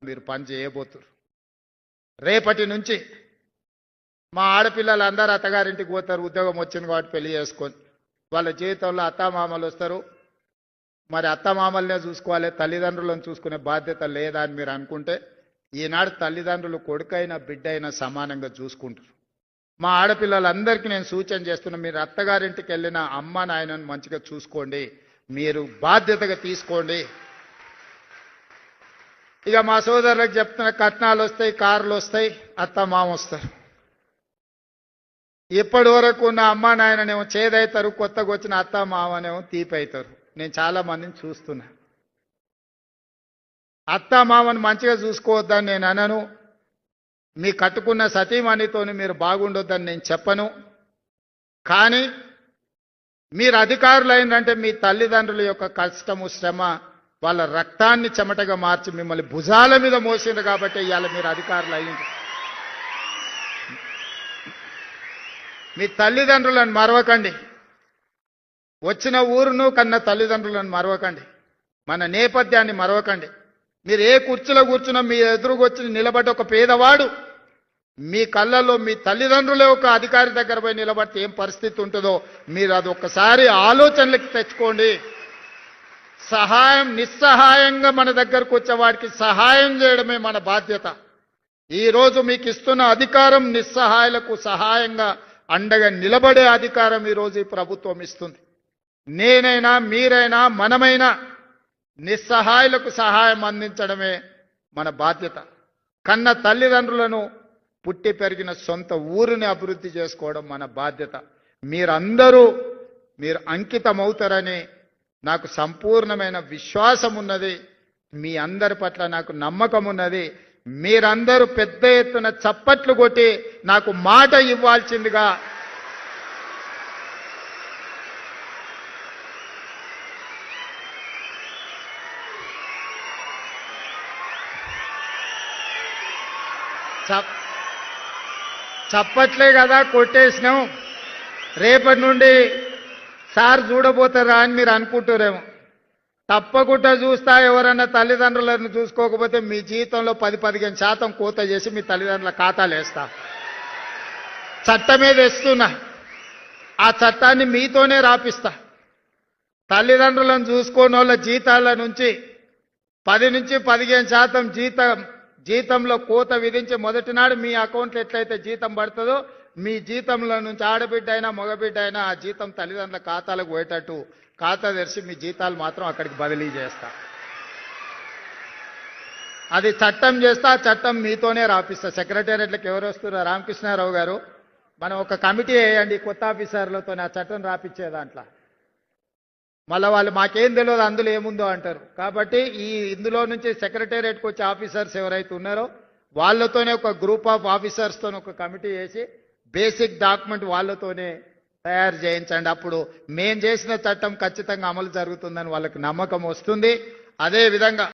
మీరు పని చేయబోతున్నారు. రేపటి నుంచి మా ఆడపిల్లలు అందరూ అత్తగారింటికి పోతారు. ఉద్యోగం వచ్చింది కాబట్టి పెళ్లి చేసుకొని వాళ్ళ జీవితంలో అత్తామామలు వస్తారు. మరి అత్తమామలనే చూసుకోవాలి, తల్లిదండ్రులను చూసుకునే బాధ్యత లేదా అని మీరు అనుకుంటే ఈనాడు తల్లిదండ్రులు కొడుకైనా బిడ్డైనా సమానంగా చూసుకుంటారు. మా ఆడపిల్లలందరికీ నేను సూచన చేస్తున్నా, మీరు అత్తగారింటికి వెళ్ళిన అమ్మ నాయనను మంచిగా చూసుకోండి, మీరు బాధ్యతగా తీసుకోండి. ఇక మా సోదరులకు చెప్తున్న కట్నాలు వస్తాయి, కార్లు వస్తాయి, అత్త మామ వస్తారు. ఇప్పటి వరకు ఉన్న అమ్మ నాయననేమో చేదవుతారు, కొత్తగా వచ్చిన అత్త మామనేమో తీపి అవుతారు. నేను చాలా మందిని చూస్తున్నా. అత్త మామను మంచిగా చూసుకోవద్దని నేను అనను, మీ కట్టుకున్న సతీమణితోని మీరు బాగుండొద్దని నేను చెప్పను. కానీ మీరు అధికారులు అయినంటే మీ తల్లిదండ్రుల యొక్క కష్టము శ్రమ వాళ్ళ రక్తాన్ని చెమటగా మార్చి మిమ్మల్ని భుజాల మీద మోసిండ్రు కాబట్టి ఇవాళ మీరు అధికారులు అయ్యింది. మీ తల్లిదండ్రులను మరవకండి, వచ్చిన ఊరును కన్న తల్లిదండ్రులను మరవకండి, మన నేపథ్యాన్ని మరవకండి. మీరు ఏ కుర్చీలో కూర్చున్నా మీ ఎదురుకొచ్చి నిలబడ్డ ఒక పేదవాడు మీ కళ్ళల్లో మీ తల్లిదండ్రులే ఒక అధికారి దగ్గర పోయి నిలబడితే ఏం పరిస్థితి ఉంటుందో మీరు అది ఒక్కసారి ఆలోచనలకు తెచ్చుకోండి. సహాయం నిస్సహాయంగా మన దగ్గరకు వచ్చేవాడికి సహాయం చేయడమే మన బాధ్యత. ఈరోజు మీకు ఇస్తున్న అధికారం నిస్సహాయులకు సహాయంగా అండగా నిలబడే అధికారం ఈరోజు ఈ ప్రభుత్వం ఇస్తుంది. నేనైనా మీరైనా మనమైనా నిస్సహాయులకు సహాయం అందించడమే మన బాధ్యత. కన్న తల్లిదండ్రులను పుట్టి పెరిగిన సొంత ఊరిని అభివృద్ధి చేసుకోవడం మన బాధ్యత. మీరు అంకితమవుతారని నాకు సంపూర్ణమైన విశ్వాసం ఉన్నది. మీ అందరి పట్ల నాకు నమ్మకం ఉన్నది. మీరందరూ పెద్ద ఎత్తున చప్పట్లు కొట్టి నాకు మాట ఇవ్వాల్సిందిగా చప్పట్లే కదా కొట్టేసినాం. రేపటి నుండి సార్ చూడబోతారా అని మీరు అనుకుంటారేమో. తప్పకుండా చూస్తా. ఎవరన్నా తల్లిదండ్రులను చూసుకోకపోతే మీ జీవితంలో 10-15% కోత చేసి మీ తల్లిదండ్రుల ఖాతాలు వేస్తా. చట్టమే తెస్తున్నా, ఆ చట్టాన్ని మీతోనే రాపిస్తా. తల్లిదండ్రులను చూసుకోని వాళ్ళ జీతాల నుంచి 10-15% జీతంలో కోత విధించి మొదటి నాడు మీ అకౌంట్లో ఎట్లయితే జీతం పడుతుందో మీ జీతంలో నుంచి ఆడబిడ్డ అయినా మగబిడ్డ అయినా ఆ జీతం తల్లిదండ్రుల ఖాతాలకు పోయేటట్టు ఖాతా తెరిచి మీ జీతాలు మాత్రం అక్కడికి బదిలీ చేస్తా. అది చట్టం చేస్తా, చట్టం మీతోనే రాపిస్తా. సెక్రటేరియట్లకు ఎవరు వస్తున్నారు? రామకృష్ణారావు గారు, మనం ఒక కమిటీ వేయండి కొత్త ఆఫీసర్లతో ఆ చట్టం రాపిచ్చే దాంట్లో. మళ్ళీ వాళ్ళు మాకేం తెలియదు అందులో ఏముందో అంటారు. కాబట్టి ఇందులో నుంచి సెక్రటేరియట్కి వచ్చే ఆఫీసర్స్ ఎవరైతే ఉన్నారో వాళ్ళతోనే ఒక గ్రూప్ ఆఫ్ ఆఫీసర్స్తో ఒక కమిటీ వేసి బేసిక్ డాక్యుమెంట్ వాళ్ళతోనే తయారు చేయించండి. అప్పుడు మేం చేసిన చట్టం ఖచ్చితంగా అమలు జరుగుతుందని వాళ్ళకి నమ్మకం వస్తుంది. అదేవిధంగా